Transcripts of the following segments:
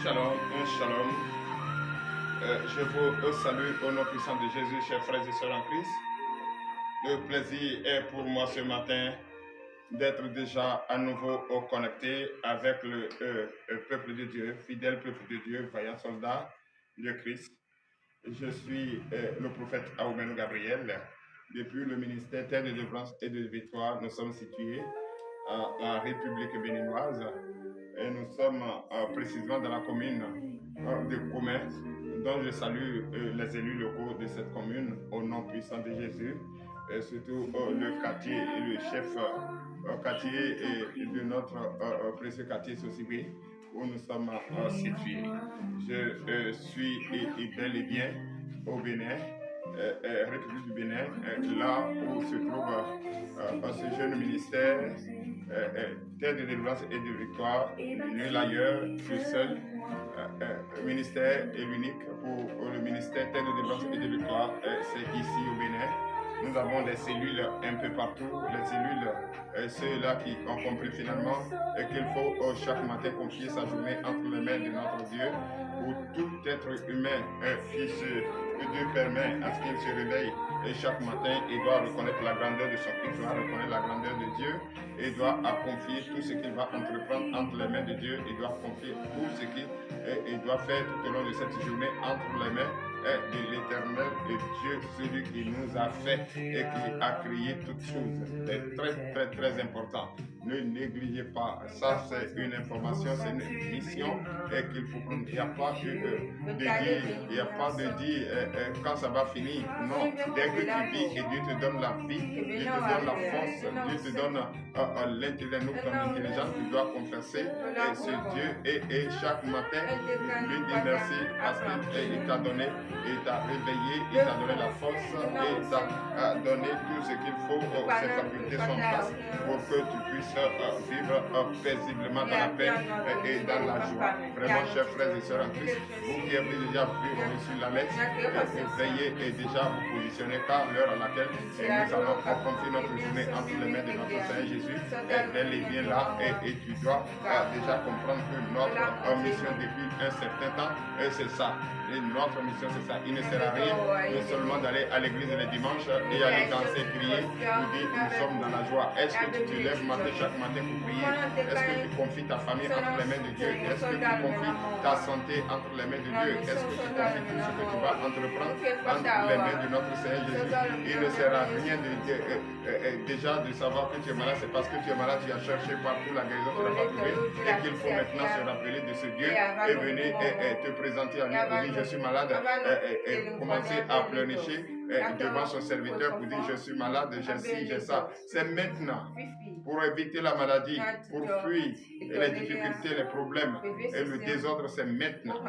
Shalom, shalom. Je vous salue au nom puissant de Jésus, chers frères et sœurs en Christ. Le plaisir est pour moi ce matin d'être déjà à nouveau connecté avec le peuple de Dieu, fidèle peuple de Dieu, vaillant soldat de Christ. Je suis le prophète Aoumène Gabriel. Depuis le ministère Terre de Délivrance et de Victoire, nous sommes situés à la République béninoise et nous sommes précisément dans la commune de Commerce, dont je salue les élus locaux de cette commune au nom puissant de Jésus, et surtout le quartier et le chef quartier de notre précieux quartier Sosibé où nous sommes situés. Je suis bel et bien au Bénin, République du Bénin, là où se trouve ce jeune ministère Terre de Délivrance et de Victoire, nul ailleurs, le seul ministère et l'unique pour le ministère Terre de Délivrance et de Victoire, c'est ici au Bénin. Nous avons des cellules un peu partout, les cellules, ceux-là qui ont compris finalement qu'il faut chaque matin confier sa journée entre les mains de notre Dieu, pour tout être humain que Dieu permet à ce qu'il se réveille chaque matin et doit reconnaître la grandeur de son Christ, doit reconnaître la grandeur de Dieu et doit confier tout ce qu'il va entreprendre entre les mains de Dieu et doit confier tout ce qu'il doit faire tout au long de cette journée entre les mains de l'éternel et Dieu, celui qui nous a fait et qui a créé toutes choses. C'est très important. Ne négligez pas. Ça, c'est une information, c'est une mission et qu'il faut prendre. Il n'y a pas de dire, quand ça va finir. Non, dès que tu vis et Dieu te donne la vie, Dieu te donne la force, Dieu te donne l'intelligence, tu dois confesser ce Dieu et chaque matin lui dire merci parce qu'il t'a donné, il t'a réveillé, il t'a donné la force et il t'a donné tout ce qu'il faut, ses facultés sont en place pour que tu puisses vivre paisiblement dans la paix et dans la joie. Vraiment, chers frères et sœurs en Christ, vous qui avez déjà reçu la lettre, veillez et déjà vous positionnez car l'heure à laquelle nous allons confier notre journée entre les mains de notre Seigneur Jésus est bel et bien là et tu dois déjà comprendre que notre mission depuis un certain temps, c'est ça. Et notre mission, c'est ça. Il ne sert à rien de seulement d'aller à l'église les dimanches et aller danser, crier, ou dire nous sommes dans la joie. Est-ce que tu te lèves chaque matin pour prier? Est-ce que tu confies ta famille entre les mains de Dieu? Est-ce que tu confies ta santé entre les mains de Dieu? Est-ce que tu confies tout ce que tu vas entreprendre entre les mains de notre Seigneur Jésus? Il ne sert à rien déjà de savoir que tu es malade. C'est parce que tu es malade, tu as cherché partout la guérison, tu l'as pas trouvé, et qu'il faut maintenant se rappeler de ce Dieu et venir te présenter à lui pour dire je suis malade et commencer à pleurnicher devant son serviteur pour dire je suis malade, j'ai ci, j'ai ça. C'est maintenant pour éviter la maladie, pour fuir les difficultés, les problèmes et le désordre, c'est maintenant.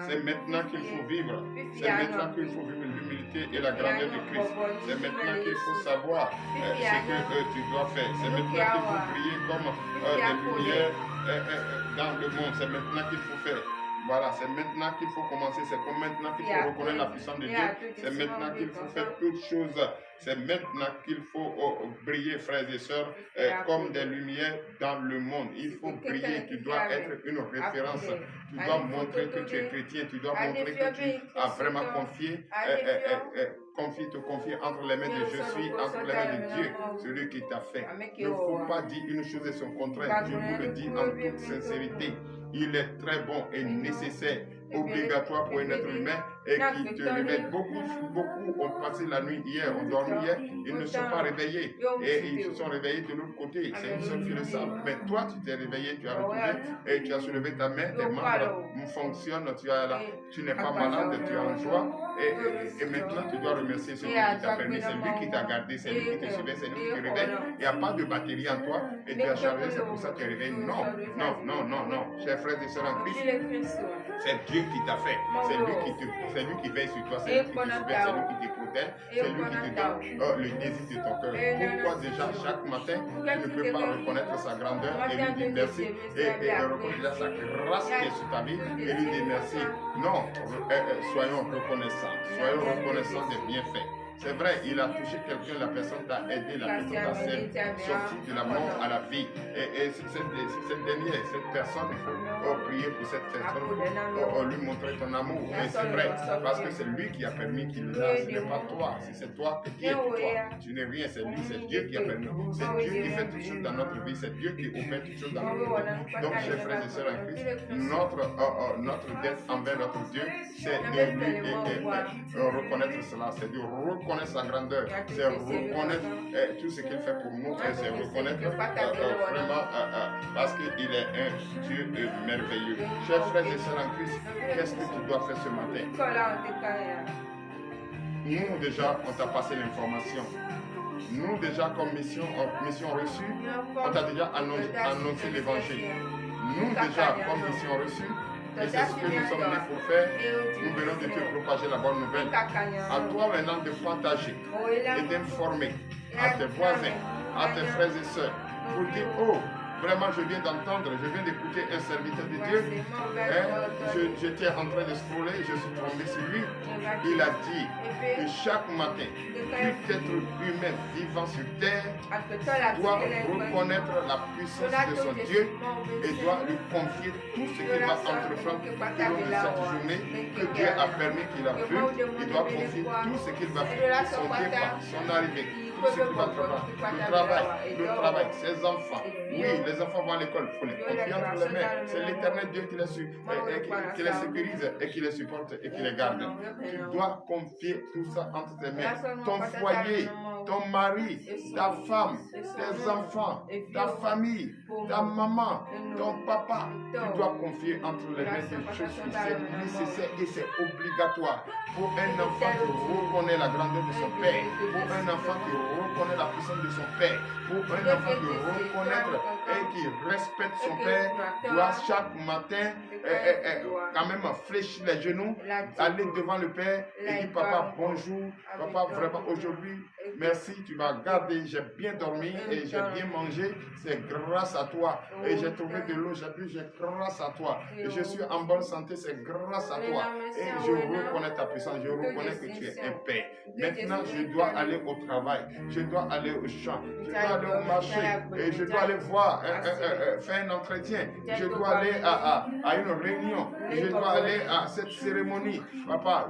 C'est maintenant qu'il faut vivre. C'est maintenant qu'il faut vivre l'humilité et la grandeur de Christ. C'est maintenant qu'il faut savoir ce que tu dois faire. C'est maintenant qu'il faut prier comme des lumières dans le monde. C'est maintenant qu'il faut faire. Voilà, c'est maintenant qu'il faut commencer, c'est maintenant qu'il faut reconnaître la puissance de Dieu, c'est maintenant qu'il faut faire toutes choses, c'est maintenant qu'il faut briller, frères et sœurs, comme des lumières dans le monde. Il faut briller, tu dois être une référence, tu dois montrer que tu es chrétien, tu dois montrer que tu as vraiment confié, te confier entre les mains de je suis, entre les mains de Dieu, celui qui t'a fait. Il ne faut pas dire une chose et son contraire, je vous le dis en toute sincérité. Il est très bon et nécessaire, obligatoire pour un être humain et qui te réveille. Beaucoup ont passé la nuit hier, ont dormi hier, ils ne sont pas réveillés et ils se sont réveillés de l'autre côté. C'est une seule qui le savent. Mais toi, tu t'es réveillé, tu as retrouvé et tu as soulevé ta main, tes membres fonctionnent, tu n'es pas malade, tu es en joie et maintenant tu dois remercier celui qui t'a permis, c'est lui qui t'a gardé, c'est lui qui te surveille, c'est lui qui te réveille. Il n'y a pas de batterie en toi et tu as chargé, c'est pour ça que tu es réveillé. Non. Chers frères et sœurs en Christ, c'est Dieu qui t'a fait, c'est lui qui veille sur toi, c'est lui qui te surveille, c'est lui qui te protège, c'est lui qui te donne le désir de ton cœur. Pourquoi déjà chaque matin tu ne peux pas reconnaître sa grandeur et lui dire merci et reconnaître déjà sa grâce qui est sur ta vie et lui dire merci? Non, soyons reconnaissants des bienfaits. C'est vrai, il a touché quelqu'un, la personne t'a aidé, la personne t'a sorti de la mort à la vie. Et cette personne, il faut prier pour cette personne, lui montrer ton amour. Et c'est vrai, parce que c'est lui qui a permis qu'il l'a, ce n'est pas toi. Si c'est toi, qui es pour toi? Tu n'es rien, c'est lui, c'est Dieu qui a permis. C'est Dieu qui fait toutes choses dans notre vie, c'est Dieu qui opère toutes choses dans notre vie. Donc, chers frères et sœurs en Christ, notre dette envers notre Dieu, c'est de lui reconnaître cela, c'est de reconnaître sa grandeur, c'est reconnaître tout ce qu'il fait pour nous, et c'est reconnaître vraiment parce qu'il est un Dieu merveilleux. Chers frères et sœurs en Christ, qu'est-ce que tu dois faire ce matin? Nous déjà, on t'a passé l'information. Nous déjà, comme mission reçue, on t'a déjà annoncé l'évangile. Nous déjà, comme mission reçue, et c'est ce que nous sommes venus pour faire. Nous venons de te propager la bonne nouvelle. À toi maintenant de partager et d'informer à tes voisins, à tes frères et sœurs, pour dire, oh, vraiment je viens d'entendre, je viens d'écouter un serviteur de Dieu. J'étais en train de scroller, je suis tombé sur lui. Il a dit que chaque matin, tout être humain vivant sur terre doit reconnaître la puissance de son Dieu et doit lui confier tout ce qu'il va entreprendre tout au long de cette journée que Dieu a permis qu'il a vu. Il doit confier tout ce qu'il va faire, son départ, son arrivée, tout ce qu'il va travailler, le travail, ses enfants. Oui, les enfants vont à l'école, il faut les confier entre les mains. C'est l'Éternel Dieu qui les sécurise et qui les supporte et qui les garde. Tu dois confier tout ça entre tes mains. Ton foyer, ton mari, ta femme, tes enfants, ta famille, ta maman, ton papa, tu dois confier entre les mains des choses qui sont nécessaires et c'est obligatoire. Pour un enfant qui reconnaît la grandeur de son père, pour un enfant qui reconnaît la puissance de son père, pour un enfant qui reconnaît et qui respecte son père, doit chaque matin quand même fléchir les genoux, aller devant le père et dire papa bonjour, papa vraiment aujourd'hui merci, tu m'as gardé, j'ai bien dormi et j'ai bien mangé, c'est grâce à toi. Et j'ai trouvé de l'eau, j'ai bu, c'est grâce à toi. Et je suis en bonne santé, c'est grâce à toi. Et je reconnais ta puissance, je reconnais que tu es un père. Maintenant, je dois aller au travail, je dois aller au champ, je dois aller au marché, et je dois aller voir, faire un entretien, je dois aller à une réunion, je dois aller à cette cérémonie. Papa,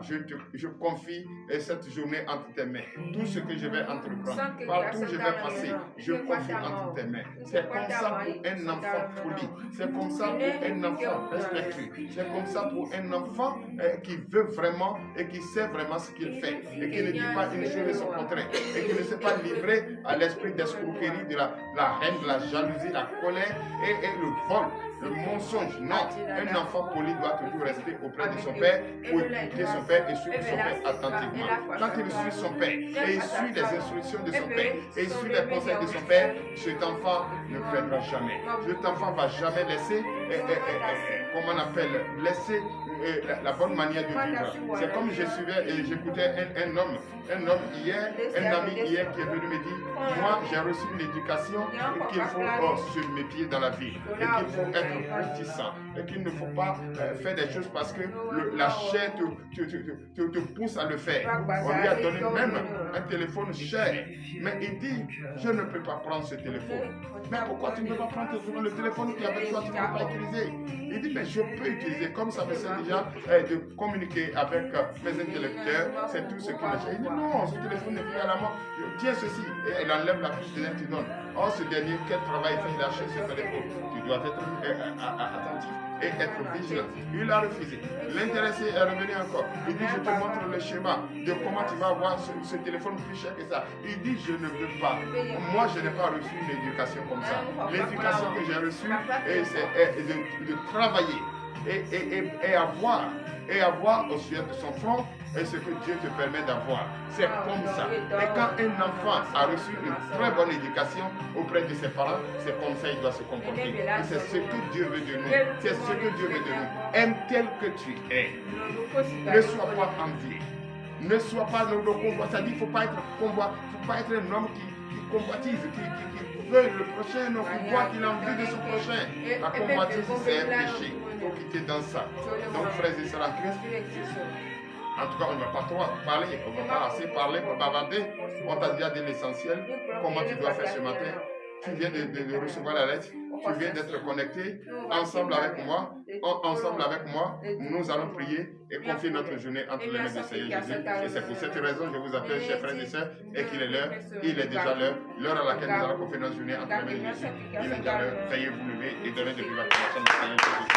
je confie cette journée entre tes mains. Tout ce que je vais entreprendre, partout où je vais passer, je confie entre tes mains. C'est comme ça pour un enfant poli, c'est comme ça pour un enfant respectueux, c'est comme ça pour un enfant qui veut vraiment et qui sait vraiment ce qu'il fait et qui ne dit pas une chose et son contraire et qui ne s'est pas livré à l'esprit d'escroquerie, de la haine, de la jalousie, la colère et le vol. Le mensonge, non. Un enfant poli doit toujours rester auprès de son père pour écouter son père et suivre son père attentivement. Quand il suit son père et il suit les instructions de son père et il suit les conseils de son père, cet enfant ne perdra jamais. Cet enfant ne va jamais laisser, comment on appelle, laisser la bonne manière de vivre. C'est comme je suivais et j'écoutais un homme hier, un ami hier qui est venu me dire, moi j'ai reçu une éducation qu'il faut se méfier dans la vie et qu'il faut être réticent et qu'il ne faut pas faire des choses parce que la chair te pousse à le faire. On lui a donné même un téléphone cher, mais il dit, je ne peux pas prendre ce téléphone. Mais pourquoi tu ne peux pas prendre le téléphone qui est avec toi, tu ne peux pas utiliser? Il dit, mais je peux utiliser, comme ça me sert déjà de communiquer avec mes intellecteurs, c'est tout ce que j'ai. Il dit, non, ce téléphone est venu à la mort, tiens ceci, et il enlève la puce de tu donnes. Oh, ce dernier, quel travail fait, il achète ce téléphone. Tu dois être attentif et être vigilant. Il a refusé. L'intéressé est revenu encore. Il dit, je te montre le schéma de comment tu vas avoir ce téléphone plus cher que ça. Il dit, je ne veux pas. Moi, je n'ai pas reçu une éducation comme ça. L'éducation que j'ai reçue, c'est de travailler et avoir au sujet de son front et ce que Dieu te permet d'avoir. C'est comme ça. Et quand un enfant a reçu une très bonne éducation auprès de ses parents, c'est comme ça qu'il doit se comporter. Et c'est ce que Dieu veut de nous. C'est ce que Dieu veut de nous. Aime tel que tu es. Ne sois pas envié. Ne sois pas le combat. Ça dit qu'il ne faut pas être combat. Il ne faut pas être un homme qui combattise, qui veut le prochain, non, qui voit qu'il a envie de son prochain. La combattise, c'est un péché. Il faut quitter dans ça. Donc, frères et sœurs en Christ, En tout cas, on ne va pas trop parler, on ne va pas assez parler pour bavarder. On t'a déjà dit l'essentiel, comment tu dois faire ce matin. Tu viens de recevoir la lettre, tu viens d'être connecté ensemble avec moi. Nous allons prier et confier notre journée entre les mains du Seigneur Jésus. Et c'est pour cette raison que je vous appelle, chers frères et sœurs, et qu'il est l'heure, il est déjà l'heure à laquelle nous allons confier notre journée entre les mains de Jésus. Il est déjà l'heure, veuillez vous lever et donner de vive acclamation du Seigneur Jésus.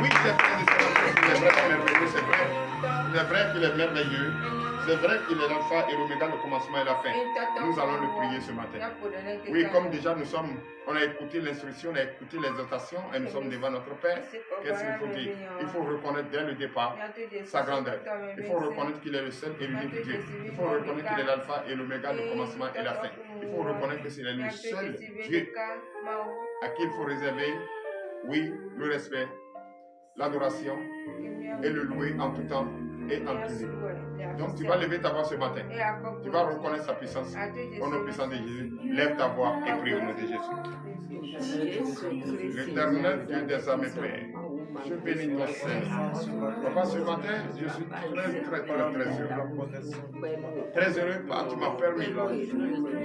Oui, chers frères et sœurs, il est vrai qu'il est merveilleux, c'est vrai. C'est vrai qu'il est merveilleux. C'est vrai qu'il est l'alpha et l'oméga, le commencement et la fin. Nous allons le prier ce matin. Oui, comme déjà on a écouté l'instruction, on a écouté l'exhortation et nous sommes devant notre Père. Qu'est-ce qu'il faut dire? Il faut reconnaître dès le départ sa grandeur. Il faut reconnaître qu'il est le seul et l'unique Dieu. Il faut reconnaître qu'il est l'alpha et l'oméga, le commencement et la fin. Il faut reconnaître que c'est le seul Dieu à qui il faut réserver, oui, le respect, l'adoration et le louer en tout temps et en tout lieu. Donc tu vas lever ta voix ce matin. Tu vas reconnaître sa puissance. Au nom puissant de Jésus, lève ta voix et prie au nom de Jésus. L'éternel Dieu des armées, Père, je bénis ton Seigneur. Papa, ce matin, je suis très heureux. Très heureux parce que tu m'as permis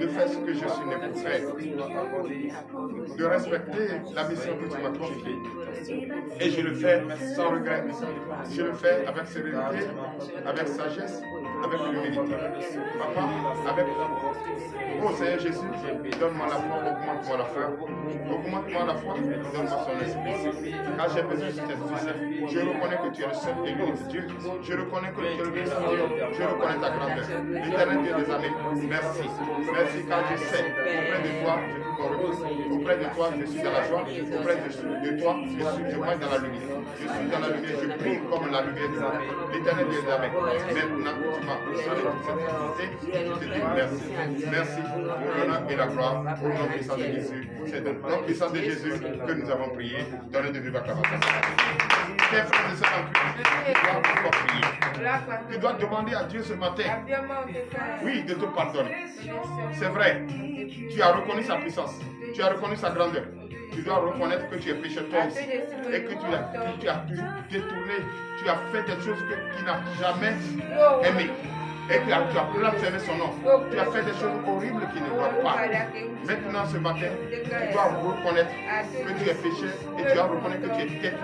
de faire ce que je suis né pour faire. De respecter la mission que tu m'as confiée. Et je le fais sans regret. Je le fais avec sérénité, avec sagesse, avec humilité. Papa, avec oh Seigneur Jésus, donne-moi la foi, augmente-moi la foi. Augmente-moi la foi, donne-moi son esprit. Car j'ai besoin de cet esprit. Je reconnais que tu es le seul et l'unique Dieu. Je reconnais que tu es le Dieu. Je reconnais ta grandeur. L'éternel Dieu des années, merci. Merci car je sais, auprès de toi, je trouve mon repos. Auprès de toi, je suis dans la joie. Auprès de toi, je marche dans la lumière. Je suis dans la lumière, je brille comme la lumière du matin. L'éternel Dieu des années, maintenant que tu m'as donné toute cette dignité, je te dis merci. Merci pour l'honneur et la gloire au nom puissant de Jésus. C'est dans le nom puissant de Jésus que nous avons prié. Donnez de vive acclamation. Chers frères et sœurs en Christ, tu dois encore prier. Tu dois demander à Dieu ce matin, oui, de te pardonner. C'est vrai, tu as reconnu sa puissance, tu as reconnu sa grandeur. Tu dois reconnaître que tu es pécheur toi aussi et que tu as détourné, tu as fait des choses que tu n'as jamais aimées. Et tu as blasphémé son nom. Tu as fait des choses horribles qui ne doivent pas. Maintenant, ce matin, tu dois reconnaître que tu es péché et tu dois reconnaître que tu es tête.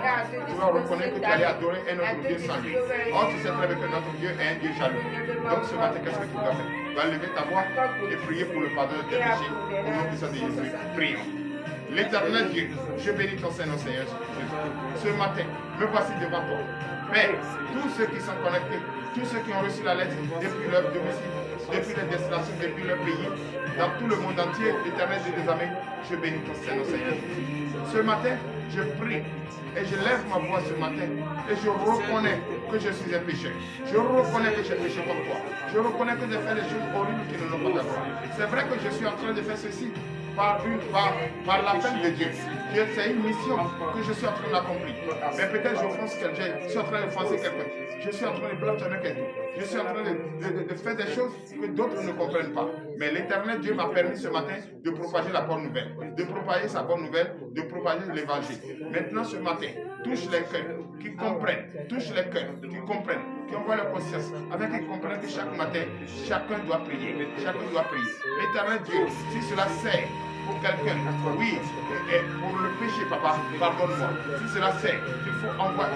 Tu dois reconnaître que tu allais adorer un autre Dieu sans lui. Or, tu sais très bien que notre Dieu est un Dieu jaloux. Donc, ce matin, qu'est-ce que tu dois faire? Tu vas lever ta voix et prier pour le pardon de tes péchés. Au nom puissant de Jésus, prions. L'éternel Dieu, je bénis ton Seigneur, Seigneur Jésus. Ce matin, me voici devant toi. Père, tous ceux qui sont connectés, tous ceux qui ont reçu la lettre depuis leur domicile, depuis leur destination, depuis leur pays, dans tout le monde entier, l'éternel Dieu des armées, je bénis ton Seigneur, Seigneur Jésus. Ce matin, je prie et je lève ma voix ce matin et je reconnais que je suis un pécheur. Je reconnais que j'ai péché comme toi. Je reconnais que j'ai fait des choses horribles qui ne n'ont pas d'avoir. C'est vrai que je suis en train de faire ceci par l'appel de Dieu. C'est une mission que je suis en train d'accomplir. Mais peut-être j'offense quelqu'un, je suis en train d'offenser quelqu'un. Je suis en train de blasphémer quelqu'un. Je suis en train de faire des choses que d'autres ne comprennent pas. Mais l'Éternel Dieu m'a permis ce matin de propager la bonne nouvelle, de propager sa bonne nouvelle, de propager l'évangile. Maintenant ce matin, touche les cœurs qui comprennent, touche les cœurs qui comprennent, qui envoient leur conscience, avec qui comprennent que chaque matin, chacun doit prier. Chacun doit prier. L'Éternel Dieu, si cela sert pour quelqu'un, oui, et pour le péché, papa, pardonne-moi. Si cela sert, il faut envoyer,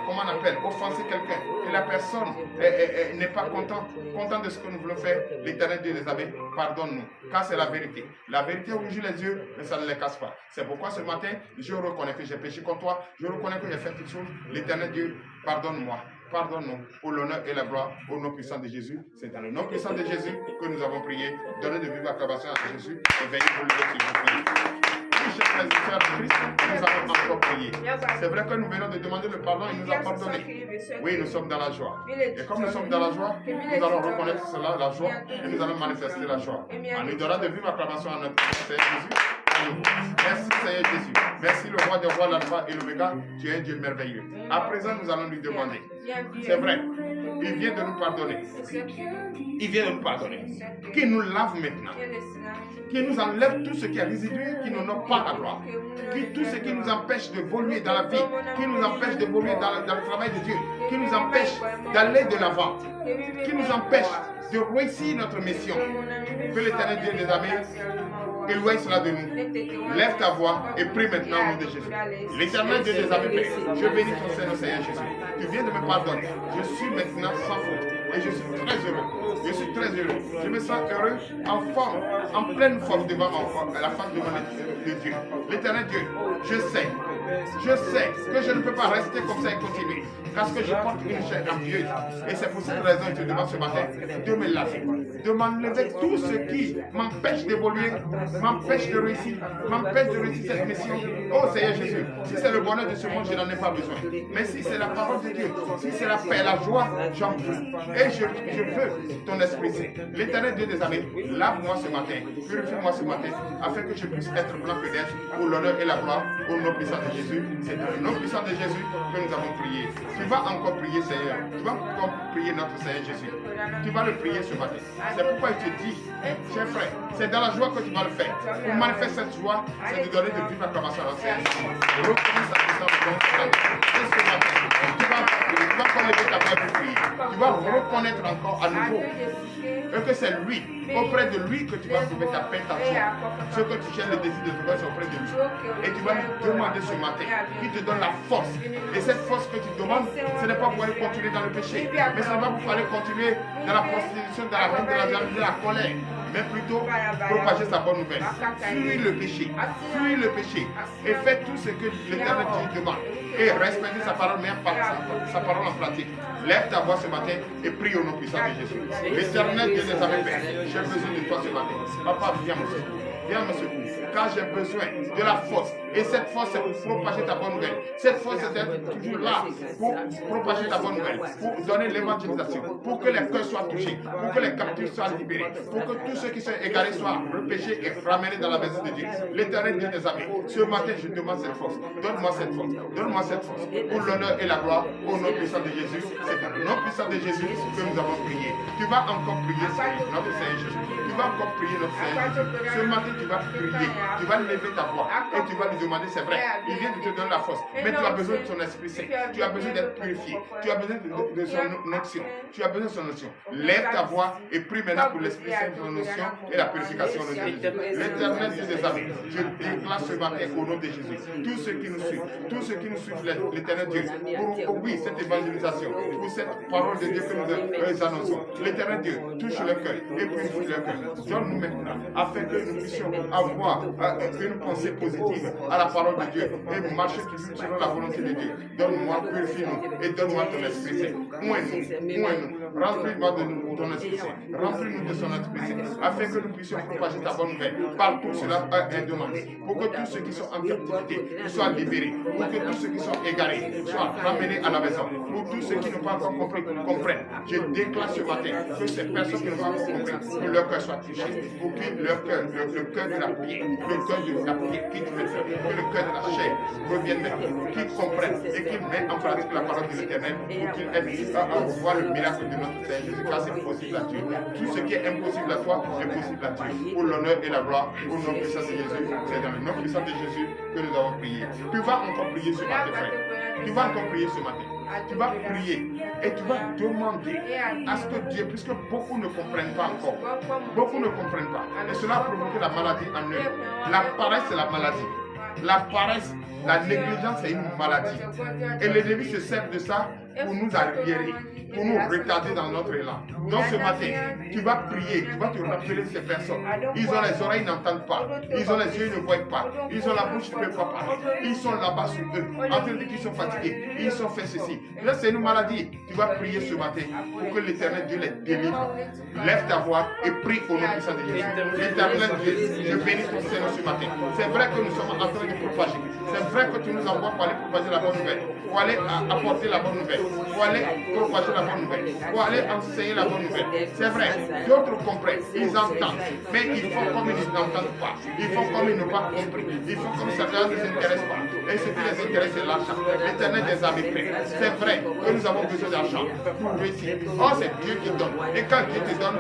comment on appelle, offenser quelqu'un, et la personne n'est pas content de ce que nous voulons faire, l'Éternel Dieu des armées, pardonne-nous, car c'est la vérité. La vérité rougit les yeux, mais ça ne les casse pas. C'est pourquoi ce matin, je reconnais que j'ai péché contre toi, je reconnais que j'ai fait quelque chose, l'Éternel Dieu, pardonne-moi. Pardonne-nous pour l'honneur et la gloire au nom puissant de Jésus. C'est dans le nom puissant de Jésus que nous avons prié. Donnez de vive acclamation à Jésus et veillez pour le s'il vous plaît. Oui, chers frères et sœurs de Christ, nous avons encore prié. C'est vrai que nous venons de demander le pardon et il nous a pardonné. Oui, nous sommes dans la joie. Et comme nous sommes dans la joie, nous allons reconnaître cela, la joie, et nous allons manifester la joie. En nous donnant de vive acclamation à notre Seigneur Jésus. Merci Seigneur Jésus. Merci le roi des rois, l'alpha et l'oméga. Tu es un Dieu merveilleux. À présent, nous allons lui demander. C'est vrai. Il vient de nous pardonner. Il vient de nous pardonner. Qu'il nous lave maintenant. Qu'il nous enlève tout ce qui est résidu, qui ne n'a pas la gloire. Tout ce qui nous empêche d'évoluer dans la vie, qui nous empêche d'évoluer dans le travail de Dieu, qui nous empêche d'aller de l'avant, qui nous empêche de réussir notre mission. Que l'Éternel Dieu des amis éloigne cela de nous. Lève ta voix et prie maintenant au nom de Jésus. L'Éternel Dieu des amis, je bénis ton Seigneur Jésus. Tu viens de me pardonner. Je suis maintenant sans faute. Et je suis très heureux. Je suis très heureux. Je me sens heureux, enfant, en pleine forme devant la face de Dieu. L'Éternel Dieu, je sais que je ne peux pas rester comme ça et continuer. Parce que je porte une chair ambieuse. Et c'est pour cette raison que je te demande ce matin de me laver, de m'enlever tout ce qui m'empêche d'évoluer, m'empêche de réussir cette mission. Oh Seigneur Jésus, si c'est le bonheur de ce monde, je n'en ai pas besoin. Mais si c'est la parole de Dieu, si c'est la paix, la joie, j'en veux. Et je veux ton Esprit Saint. L'Éternel Dieu des amis, lave-moi ce matin, purifie-moi ce matin, afin que je puisse être blanc que neige pour l'honneur et la gloire au nom puissant de Jésus. C'est dans le nom puissant de Jésus que nous avons prié. Tu vas encore prier, Seigneur. Tu vas encore prier notre Seigneur Jésus. Tu vas le prier ce matin. C'est pourquoi il te dit, cher frère, c'est dans la joie que tu vas le faire. Pour manifester cette joie, c'est de donner de vive acclamation à la Seigneur. Reconnais sa puissance dans ce matin. Tu vas encore lever ta voix pour prier. Tu vas reconnaître encore à nouveau que c'est lui, auprès de lui que tu vas trouver ta paix, ta joie. Ce que tu cherches, le désir de trouver, c'est auprès de lui. Et tu vas lui demander ce matin qu'il te donne la force. Et cette force que tu demandes, ce n'est pas pour aller continuer dans le péché, mais ce n'est pas pour aller continuer dans la prostitution, dans la haine, dans la jalousie, dans la colère, mais plutôt propager sa bonne nouvelle. Fuis le péché et fais tout ce que l'Éternel Dieu demande. Et respecter sa parole, mais sa parole en pratique. Lève ta voix ce matin et prie au nom puissant de Jésus. L'Éternel Dieu des armées, j'ai besoin de toi ce matin. Papa, viens me secourir. Viens me secourir, car j'ai besoin de la force. Et cette force, c'est pour propager ta bonne nouvelle. Cette force, c'est d'être toujours là pour propager ta bonne nouvelle, pour donner l'évangélisation, pour que les cœurs soient touchés, pour que les captifs soient libérés, pour que tous ceux qui sont égarés soient repêchés et ramenés dans la maison de Dieu. L'Éternel Dieu des armées, ce matin, je demande cette force. Donne-moi cette force. Donne-moi cette force. Pour l'honneur et la gloire, au nom puissant de Jésus. C'est dans le nom puissant de Jésus que nous avons prié. Tu vas encore prier, Seigneur, notre Seigneur Jésus. Tu vas encore prier, notre Seigneur Jésus. Ce matin, tu vas prier. Tu vas lever ta voix et tu vas lui demander, c'est vrai, il vient de te donner la force, mais tu as besoin de son Esprit Saint, tu as besoin d'être purifié, tu as besoin de son onction, tu as besoin de son onction. Lève ta voix et prie maintenant pour l'Esprit Saint, son onction et la purification de Jésus. L'Éternel Dieu des armées, je déclare ce matin au nom de Jésus, tous ceux qui nous suivent, l'Éternel Dieu, pour oui, cette évangélisation, pour cette parole de Dieu que nous annonçons. L'Éternel Dieu, touche le cœur et purifie le cœur. Donne-nous maintenant, afin que nous puissions avoir une pensée positive à la parole de Dieu et marcher toujours selon la volonté de Dieu. Donne-moi, purifie-nous et donne-moi ton Esprit Saint. Ouin-nous, remplis-moi de ton Esprit Saint, remplis-nous de son Esprit Saint, afin que nous puissions propager ta bonne nouvelle. Partout cela est demandé, pour que tous ceux qui sont en captivité soient libérés, pour que tous ceux qui sont égarés soient ramenés à la maison, pour tous ceux qui n'ont pas encore compris comprennent. Je déclare ce matin que ces personnes qui n'ont pas encore compris, que leur cœur soit touché, pour que leur cœur, le cœur de la prière, le cœur de la prière quitte maintenant, que le cœur de la chair revienne maintenant, qu'ils comprennent et qu'ils mettent en pratique la parole de l'Éternel pour qu'ils aient à voir le miracle de notre Seigneur Jésus, car c'est possible à Dieu. Tout ce qui est impossible à toi est possible à Dieu. Pour l'honneur et la gloire, au nom puissant de Jésus, c'est dans le nom puissant de Jésus que nous avons prié. Tu vas encore prier ce matin, frère. Tu vas encore prier ce matin. Tu vas prier et tu vas demander à ce que Dieu, puisque beaucoup ne comprennent pas encore, beaucoup ne comprennent pas, et cela a provoqué la maladie en eux. La paresse, c'est la maladie. La paresse, la négligence, c'est une maladie. Et l'ennemi se sert de ça pour nous arriérer, pour nous retarder dans notre élan. Donc ce matin, tu vas prier, tu vas te rappeler de ces personnes. Ils ont les oreilles, ils n'entendent pas. Ils ont les yeux, ils ne voient pas. Ils ont la bouche, ils ne peuvent pas parler. Ils sont là-bas sur eux, en train de dire qu'ils sont fatigués. Ils ont fait ceci. Là, c'est une maladie. Tu vas prier ce matin pour que l'Éternel Dieu les délivre. Lève ta voix et prie au nom puissant de Jésus. L'Éternel Dieu, je bénis ton Seigneur ce matin. C'est vrai que nous sommes en train de propager. C'est vrai que tu nous envoies pour aller propager la bonne nouvelle, pour aller apporter la bonne nouvelle, pour aller propager la bonne nouvelle, pour aller enseigner la bonne nouvelle. C'est vrai, d'autres comprennent, ils entendent, mais ils font comme ils n'entendent pas, ils font comme ils n'ont pas compris, ils font comme ça ne les intéresse pas. Et ce qui les intéresse, c'est l'argent. L'Éternel des armées prêt. C'est vrai que nous avons besoin d'argent pour réussir. Oh, c'est Dieu qui donne. Et quand Dieu te donne,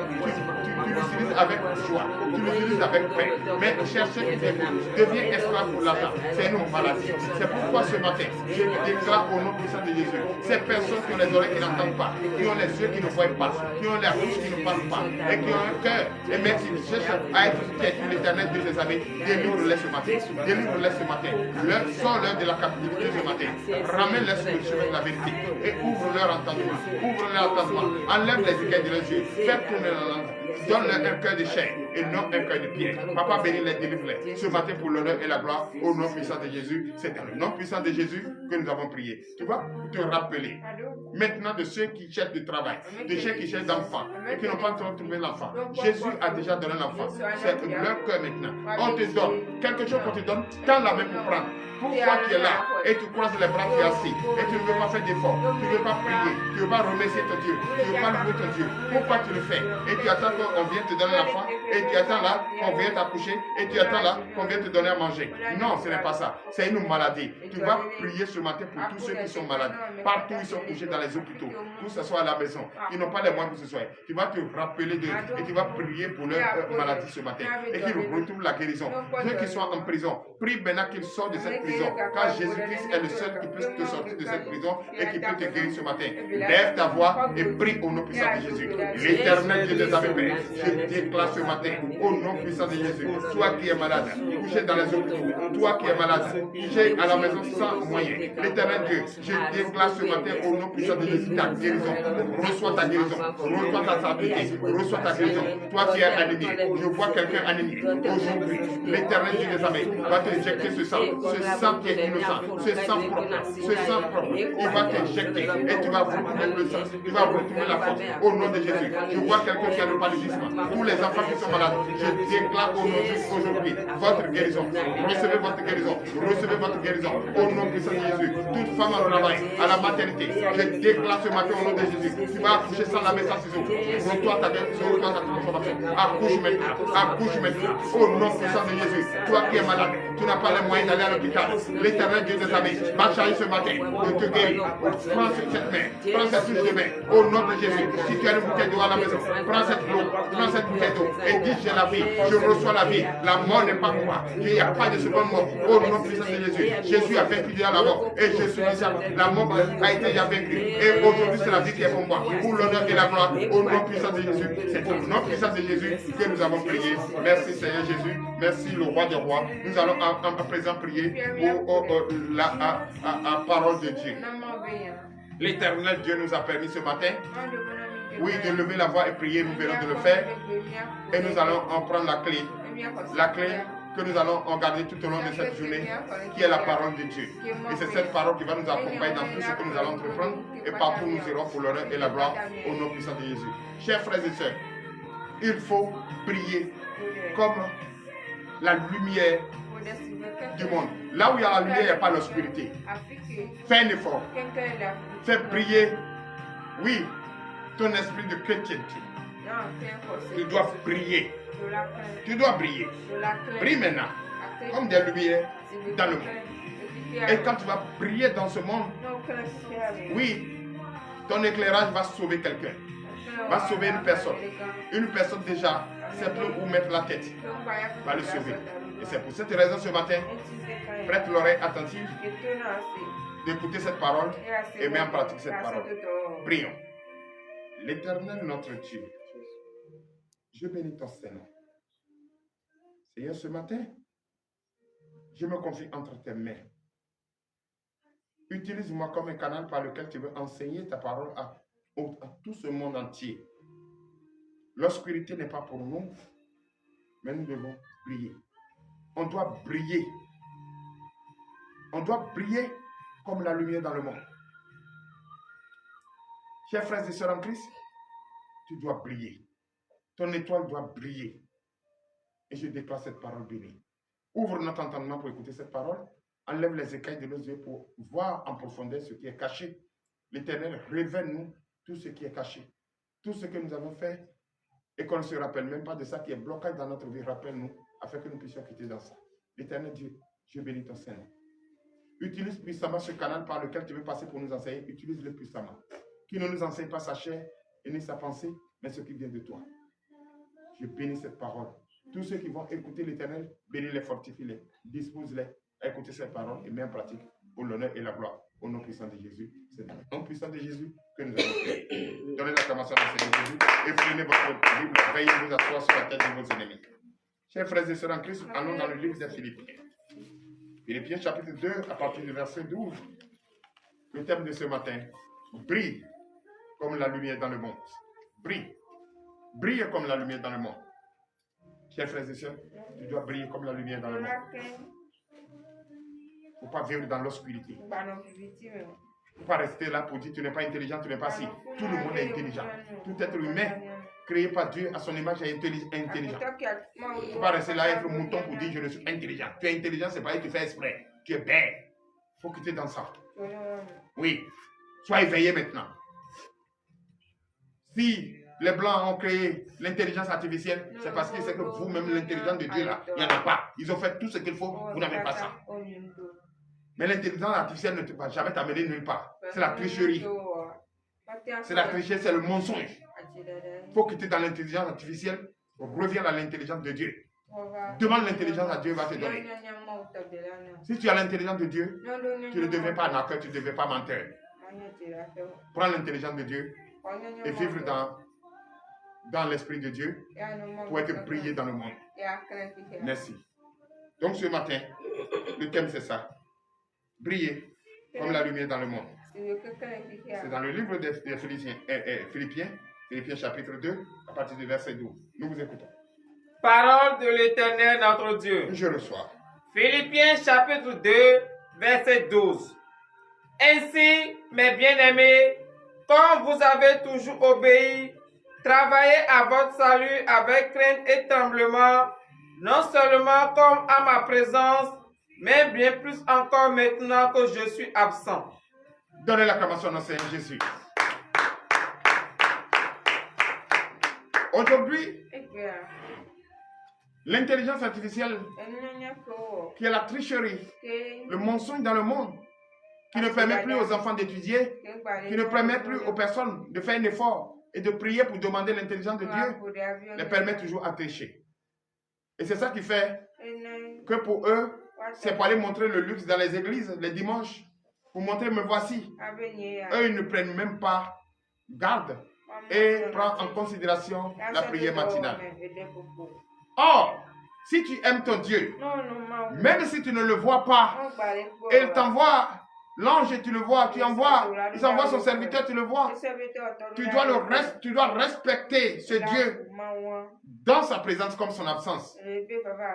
tu tu l'utilises avec joie, tu l'utilises avec paix. Mais chercher qui devient esclave pour l'argent, c'est une maladie. C'est pourquoi ce matin, je déclare au nom puissant de Jésus, ces personnes qui ont les oreilles qui n'entendent pas, qui ont les yeux qui ne voient pas, qui ont la bouche qui ne parle pas, et qui ont un cœur, et même qui cherchent à être quiet, l'Éternel Dieu des armées, délivre-les ce matin, délivre-les ce matin, sors-leur de la captivité ce matin, ramène-les sur le chemin de la vérité, et ouvre leur entendement, enlève les écailles de leurs yeux, fais tourner la langue, donne-leur un cœur de chair, et non un cœur de pierre. Papa, bénis-les, délivre-les, ce matin pour l'honneur et la gloire, au nom puissant de Jésus, c'est dans le nom puissant de Jésus que nous avons prié. Tu vas te rappeler maintenant de ceux qui cherchent du travail, de ceux qui cherchent d'enfants et qui n'ont pas encore trouvé l'enfant. Jésus a déjà donné l'enfant. C'est leur cœur maintenant. On te donne quelque chose qu'on te donne, tends la main pour prendre. Pourquoi tu es là et tu croises les bras, tu es assis et tu ne veux pas faire d'effort, tu ne veux pas prier, tu ne veux pas remercier ton Dieu, tu ne veux pas louer ton Dieu. Pourquoi tu le fais? Et tu attends qu'on vienne te donner l'enfant, et tu attends là qu'on vienne t'accoucher, et tu attends là qu'on vienne te donner à manger. Non, ce n'est pas ça. C'est une maladie. Tu vas prier ce matin pour tous ceux qui sont malades. Partout ils sont couchés dans les hôpitaux, tous ce soit à la maison, ils n'ont pas les moyens pour ce soir. Tu vas te rappeler d'eux et tu vas prier pour leur maladie ce matin et qu'ils retrouvent la guérison. Ceux qui sont en prison, prie maintenant qu'ils sortent de cette prison, car Jésus-Christ est le seul qui peut te sortir de cette prison et qui peut te guérir ce matin. Lève ta voix et prie au nom puissant de Jésus. L'Éternel Dieu des armées, Père, je déclare ce matin au nom puissant de Jésus, toi qui es malade, couché dans les hôpitaux, toi qui es malade, couché à la maison sans moyens, l'Éternel Dieu, je déclare ce matin au nom puissant de Jésus ta guérison. Reçois ta guérison, reçois ta stabilité, reçois ta guérison. Toi qui es anémie, je vois quelqu'un anémie. Aujourd'hui, l'Éternel Dieu des armées va t'injecter ce sang qui est innocent, ce sang propre, il va t'injecter et tu vas retrouver le sang, tu vas retrouver la force au nom de Jésus. Je vois quelqu'un qui a le paludisme, tous les enfants qui sont malades, je déclare au nom de Jésus aujourd'hui votre guérison. Recevez votre guérison, recevez votre guérison au nom puissant de Jésus. Toute femme en travail, à la maternité, je déclare ce matin au nom de Jésus, tu vas accoucher sans laver sans ciseaux. Reçois ta guérison, reçois ta transformation. Accouche maintenant, au nom puissant de Jésus. Toi qui es malade, tu n'as pas les moyens d'aller à l'hôpital. L'Éternel Dieu des armées va charger ce matin de te guérir. Prends cette main, prends cette touche de main, au nom de Jésus. Si tu as une bouteille d'eau à la maison, prends cette eau, prends cette bouteille d'eau et dis j'ai la vie, je reçois la vie. La mort n'est pas pour moi. Il n'y a pas de seconde mort. Au nom puissant de Jésus, Jésus a vaincu déjà la mort et je suis déjà, la mort a été déjà vaincue. Et aujourd'hui c'est la vie qui est pour moi. Pour l'honneur et la gloire, au nom puissant de Jésus. C'est au nom puissant de Jésus que nous avons prié. Merci Seigneur Jésus. Merci le roi des rois. Nous allons à présent prier pour la parole de Dieu. L'Éternel Dieu nous a permis ce matin, oui, de lever la voix et prier. Nous venons de le faire. Et nous allons en prendre la clé. La clé que nous allons en garder tout au long de cette journée, qui est la parole de Dieu. Et c'est cette parole qui va nous accompagner dans tout ce que nous allons entreprendre. Et partout nous irons pour l'honneur et la gloire au nom puissant de Jésus. Chers frères et sœurs, il faut prier comme la lumière du monde. Là où il y a la lumière, il n'y a pas l'obscurité. Fais un effort. Fais briller, oui, ton esprit de chrétienté. Tu dois briller. Tu dois briller. Brille maintenant, comme des lumières dans le monde. Et quand tu vas briller dans ce monde, oui, ton éclairage va sauver quelqu'un, va sauver une personne. Une personne déjà, c'est plus où mettre la tête, va le sauver. Et c'est pour cette raison ce matin, prête l'oreille attentive d'écouter cette parole et mets en pratique cette parole. Prions. L'Éternel notre Dieu, je bénis ton Seigneur. Seigneur, ce matin, je me confie entre tes mains. Utilise-moi comme un canal par lequel tu veux enseigner ta parole à tout ce monde entier. L'obscurité n'est pas pour nous, mais nous devons briller. On doit briller. On doit briller comme la lumière dans le monde. Chers frères et sœurs en Christ, tu dois briller. Ton étoile doit briller. Et je déclare cette parole bénie. Ouvre notre entendement pour écouter cette parole. Enlève les écailles de nos yeux pour voir en profondeur ce qui est caché. L'Éternel, révèle-nous tout ce qui est caché. Tout ce que nous avons fait et qu'on ne se rappelle même pas de ça qui est blocage dans notre vie. Rappelle-nous afin que nous puissions quitter dans ça. L'Éternel Dieu, je bénis ton Seigneur. Utilise puissamment ce canal par lequel tu veux passer pour nous enseigner. Utilise-le puissamment. Qui ne nous enseigne pas sa chair et ni sa pensée, mais ce qui vient de toi. Je bénis cette parole. Tous ceux qui vont écouter l'Éternel, bénis-les, fortifie-les, dispose-les à écouter cette parole et mets en pratique pour l'honneur et la gloire. Au nom puissant de Jésus. C'est le nom puissant de Jésus que nous avons fait. Donnez l'acclamation à Seigneur Jésus et prenez votre Bible, veillez vous asseoir sur la tête de vos ennemis. Chers frères et sœurs en Christ, allons dans le livre des Philippiens. Philippiens chapitre 2, à partir du verset 12. Le thème de ce matin, brille comme la lumière dans le monde. Brille. Brille comme la lumière dans le monde. Chers frères et sœurs, tu dois briller comme la lumière dans le monde. Il ne faut pas vivre dans l'obscurité. Il ne faut pas rester là pour dire tu n'es pas intelligent, tu n'es pas si. Tout le monde est intelligent. Tout être humain créé par Dieu à son image est intelligent. Il ne faut pas rester là et être mouton pour dire je suis intelligent. Tu es intelligent, c'est pas que tu fais exprès. Tu es bête. Il faut que tu es dans ça. Oui. Sois éveillé maintenant. Si les Blancs ont créé l'intelligence artificielle, c'est parce que c'est que vous-même, l'intelligence de Dieu, là, il n'y en a pas. Ils ont fait tout ce qu'il faut, vous n'avez pas ça. Mais l'intelligence artificielle ne va jamais t'amener nulle part. C'est la tricherie. C'est la tricherie, c'est le mensonge. Il faut que tu es dans l'intelligence artificielle, reviens à l'intelligence de Dieu. Demande l'intelligence à Dieu, va te donner. Si tu as l'intelligence de Dieu, tu ne deviens pas un acteur, tu ne deviens pas menteur. Prends l'intelligence de Dieu et vivre dans l'esprit de Dieu pour être brillé dans le monde. Merci. Donc ce matin, le thème c'est ça. Briller comme la lumière dans le monde. C'est dans le livre des Philippiens chapitre 2, à partir du verset 12. Nous vous écoutons. Parole de l'Éternel notre Dieu. Je reçois. Philippiens chapitre 2, verset 12. Ainsi, mes bien-aimés, comme vous avez toujours obéi, travaillez à votre salut avec crainte et tremblement, non seulement comme à ma présence, mais bien plus encore maintenant que je suis absent. Donnez l'acclamation au Seigneur Jésus. Aujourd'hui, l'intelligence artificielle, qui est la tricherie, le mensonge dans le monde, qui ne permet plus aux enfants d'étudier, qui ne permet plus aux personnes de faire un effort et de prier pour demander l'intelligence de Dieu, les permet toujours à tricher. Et c'est ça qui fait que pour eux, c'est pour aller montrer le luxe dans les églises les dimanches, pour montrer me voici. Eux, ils ne prennent même pas garde et prennent en considération la prière matinale. Or, si tu aimes ton Dieu, même si tu ne le vois pas, et il t'envoie l'ange et tu le vois, il envoie son serviteur, tu le vois, tu dois respecter ce Dieu dans sa présence comme son absence.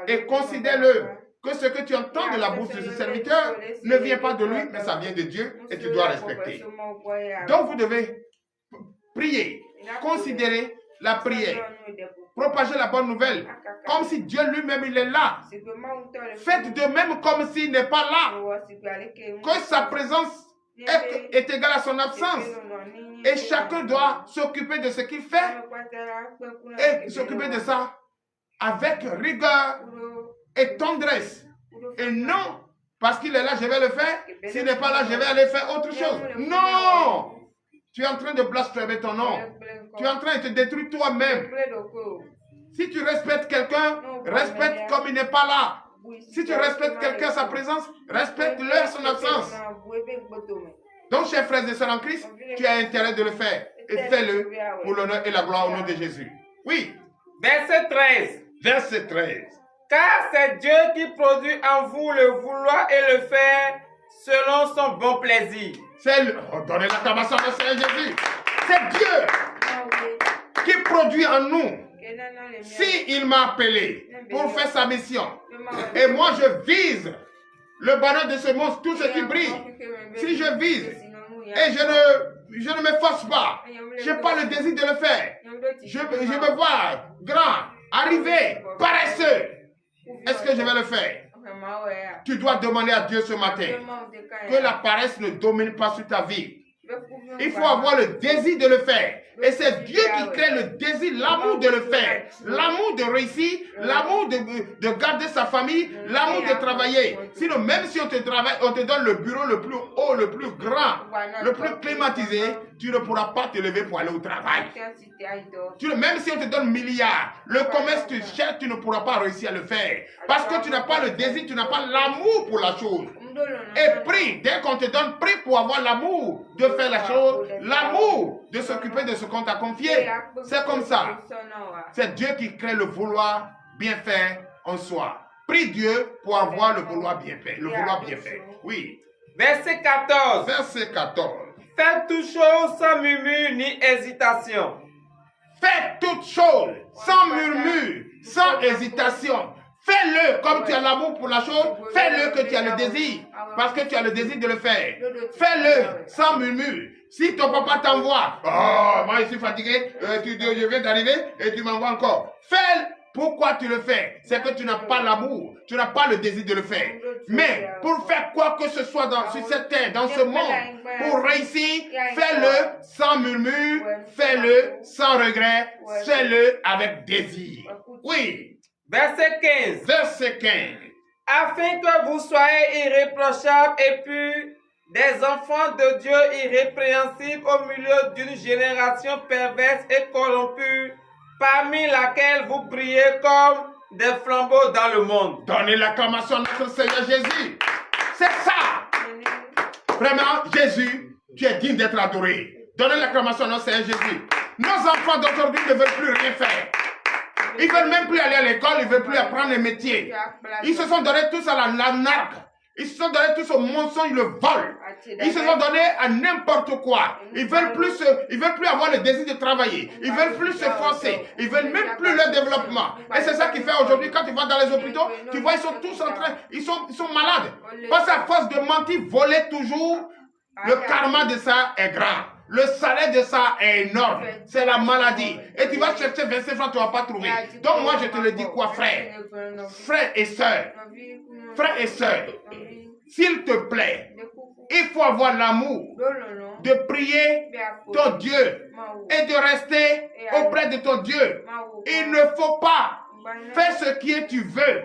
Et considère-le que ce que tu entends de la bouche de ce serviteur ne vient pas de lui, mais ça vient de Dieu et tu dois respecter. Donc vous devez prier, considérer la prière, propager la bonne nouvelle, comme si Dieu lui-même il est là. Faites de même comme s'il n'est pas là, que sa présence est égale à son absence. Et chacun doit s'occuper de ce qu'il fait et s'occuper de ça avec rigueur et tendresse. Et non, parce qu'il est là, je vais le faire. S'il n'est pas là, je vais aller faire autre chose. Non! Tu es en train de blasphémer ton nom. Tu es en train de te détruire toi-même. Si tu respectes quelqu'un, respecte comme il n'est pas là. Si tu respectes quelqu'un sa présence, respecte-le son absence. Donc, chers frères et sœurs en Christ, tu as intérêt de le faire. Et fais-le pour l'honneur et la gloire au nom de Jésus. Oui. Verset 13. Verset 13. Car c'est Dieu qui produit en vous le vouloir et le faire selon son bon plaisir. Donnez l'acclamation au Seigneur Jésus. C'est Dieu qui produit en nous. Si il m'a appelé pour faire sa mission, et moi je vise le bonheur de ce monde, tout ce qui brille, si je vise et je ne m'efforce pas, je n'ai pas le désir de le faire, je me vois grand, arrivé, paresseux, est-ce que je vais le faire? Tu dois demander à Dieu ce matin que la paresse ne domine pas sur ta vie. Il faut avoir le désir de le faire. Et c'est Dieu qui crée le désir, l'amour de le faire, l'amour de réussir, l'amour de garder sa famille, l'amour de travailler. Sinon, même si on te donne le bureau le plus haut, le plus grand, le plus climatisé, tu ne pourras pas te lever pour aller au travail. Même si on te donne milliards, le commerce tu cherches, tu ne pourras pas réussir à le faire. Parce que tu n'as pas le désir, tu n'as pas l'amour pour la chose. Et prie, dès qu'on te donne, prie pour avoir l'amour de faire la chose, l'amour de s'occuper de ce qu'on t'a confié. C'est comme ça. C'est Dieu qui crée le vouloir bien faire en soi. Prie Dieu pour avoir le vouloir bien fait. Le vouloir bien fait. Oui. Verset 14. Verset 14. Faites toutes choses sans murmure ni hésitation. Faites toutes choses sans murmure, sans hésitation. Fais-le comme tu as l'amour pour la chose. Fais-le que tu as le désir. Parce que tu as le désir de le faire. Fais-le sans murmure. Si ton papa t'envoie, oh, moi je suis fatigué, je viens d'arriver et tu m'envoies encore. Fais-le. Pourquoi tu le fais? C'est que tu n'as pas l'amour, tu n'as pas le désir de le faire. Mais pour faire quoi que ce soit sur cette terre, dans ce monde, pour réussir, fais-le sans murmure, fais-le sans regret, fais-le avec désir. Oui. Verset 15. Verset 15. Afin que vous soyez irréprochables et purs, des enfants de Dieu irrépréhensibles au milieu d'une génération perverse et corrompue, parmi laquelle vous brillez comme des flambeaux dans le monde. Donnez l'acclamation à notre Seigneur Jésus. C'est ça. Vraiment, Jésus, tu es digne d'être adoré. Donnez l'acclamation à notre Seigneur Jésus. Nos enfants d'aujourd'hui ne veulent plus rien faire. Ils ne veulent même plus aller à l'école, ils ne veulent plus apprendre les métiers. Ils se sont donnés tous à la narque. Ils se sont donnés tous au mensonge, le vol. Ils se sont donnés à n'importe quoi. Ils veulent plus avoir le désir de travailler. Ils veulent plus se forcer. Ils veulent même plus leur développement. Et c'est ça qui fait aujourd'hui, quand tu vas dans les hôpitaux, tu vois, ils sont tous en train, ils sont malades. Parce qu'à force de mentir, voler toujours, le karma de ça est grand. Le salaire de ça est énorme. C'est la maladie. Et tu vas chercher 25 francs, tu ne vas pas trouver. Donc moi, je te le dis quoi, frère? Frère et soeur. Frère et soeur. S'il te plaît, il faut avoir l'amour de prier ton Dieu et de rester auprès de ton Dieu. Il ne faut pas faire ce que tu veux,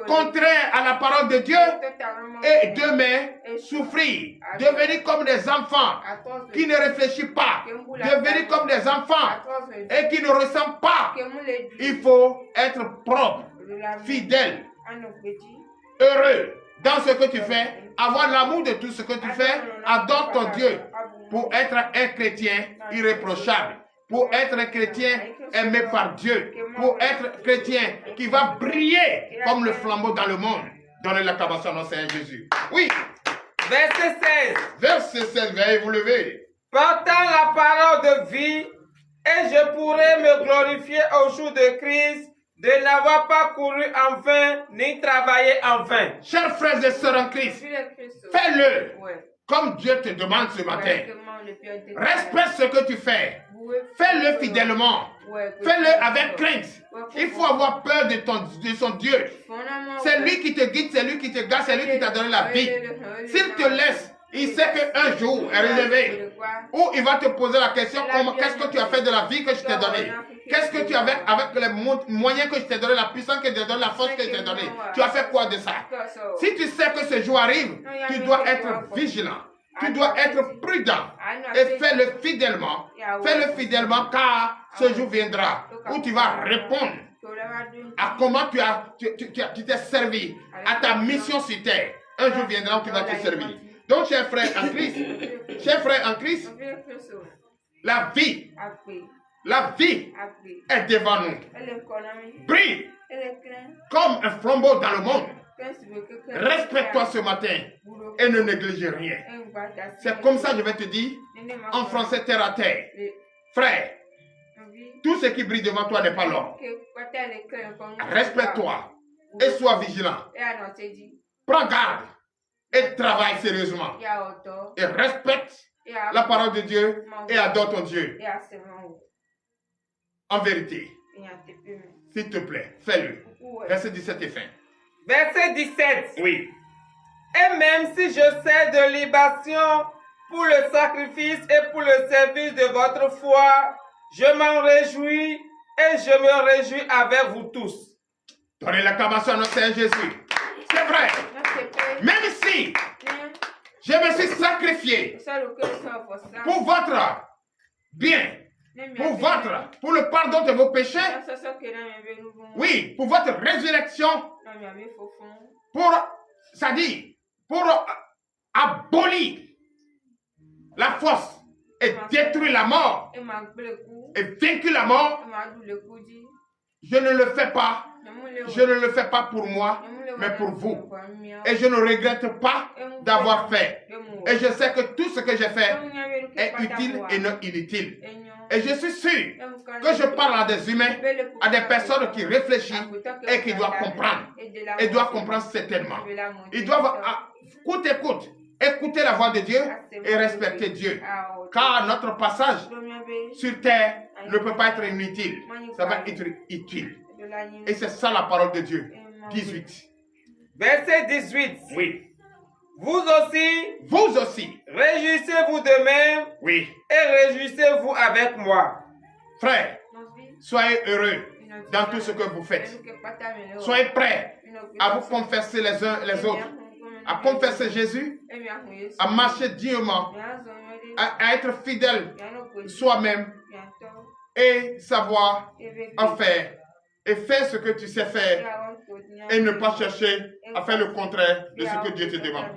contraire à la parole de Dieu, et demain souffrir, devenir comme des enfants qui ne réfléchissent pas, devenir comme des enfants et qui ne ressentent pas. Il faut être propre, fidèle, heureux dans ce que tu fais, avoir l'amour de tout ce que tu fais, adore ton Dieu pour être un chrétien irréprochable, pour être un chrétien aimé par Dieu, pour être un chrétien qui va briller comme le flambeau dans le monde. Donnez l'acclamation à notre Seigneur Jésus. Oui. Verset 16. Verset 16, veuillez vous lever. Portant la parole de vie, et je pourrai me glorifier au jour de Christ, de n'avoir pas couru en vain, ni travaillé en vain. Chers frères et sœurs en Christ, fais-le comme Dieu te demande ce matin. Respecte ce que tu fais. Fais-le fidèlement. Fais-le avec crainte. Il faut avoir peur de son Dieu. C'est lui qui te guide, c'est lui qui te garde, c'est lui qui t'a donné la vie. S'il te laisse, il sait qu'un jour est relevé. Ou il va te poser la question, qu'est-ce que tu as fait de la vie que je t'ai donnée? Qu'est-ce que tu as fait avec les moyens que je t'ai donné, la puissance que je t'ai donnée, la force que je t'ai donnée? Tu as fait quoi de ça? Si tu sais que ce jour arrive, tu dois être vigilant. Tu dois être prudent et fais-le fidèlement. Fais-le fidèlement car ce jour viendra où tu vas répondre à comment tu t'es servi, à ta mission sur terre. Un jour viendra où tu vas te servir. Donc, chers frères en Christ, la vie est devant nous. Brille comme un flambeau dans le monde. Respecte-toi ce matin et ne néglige rien. C'est comme ça que je vais te dire en français terre à terre. Frère, tout ce qui brille devant toi n'est pas l'or. Respecte-toi et sois vigilant. Prends garde et travaille sérieusement. Et respecte la parole de Dieu et adore ton Dieu. En vérité, s'il te plaît, fais-le. Verset 17 et fin. Verset 17. Oui. Et même si je sers de libation pour le sacrifice et pour le service de votre foi, Je m'en réjouis et je me réjouis avec vous tous. Donnez l'acclamation à notre Seigneur Jésus. C'est vrai. Même si je me suis sacrifié pour votre bien, pour le pardon de vos péchés, oui, pour votre résurrection, pour abolir la force et détruire la mort et vaincre la mort, je ne le fais pas. Je ne le fais pas pour moi, mais pour vous. Et je ne regrette pas d'avoir fait. Et je sais que tout ce que j'ai fait est utile et non inutile. Et je suis sûr que je parle à des humains, à des personnes qui réfléchissent et qui doivent comprendre. Et doivent comprendre certainement. Ils doivent, coûte et coûte, écouter la voix de Dieu et respecter Dieu. Car notre passage sur terre ne peut pas être inutile. Ça va être utile. Et c'est ça la parole de Dieu. 18. Verset 18. Oui. Vous aussi, réjouissez-vous de même, oui, et réjouissez-vous avec moi. Frère, soyez heureux dans tout ce que vous faites. Soyez prêts à vous confesser les uns les autres, à confesser Jésus, à marcher dignement, à être fidèle soi-même et savoir en faire. Et faire ce que tu sais faire et ne pas chercher à faire le contraire de ce que Dieu te demande.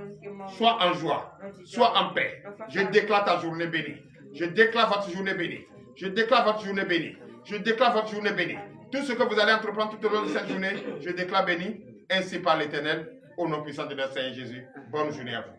Sois en joie, sois en paix. Je déclare ta journée bénie. Je déclare votre journée bénie. Je déclare votre journée bénie. Je déclare votre journée bénie. Tout ce que vous allez entreprendre tout au long de cette journée, je déclare béni, ainsi par l'Éternel, au nom puissant de notre Seigneur Jésus. Bonne journée à vous.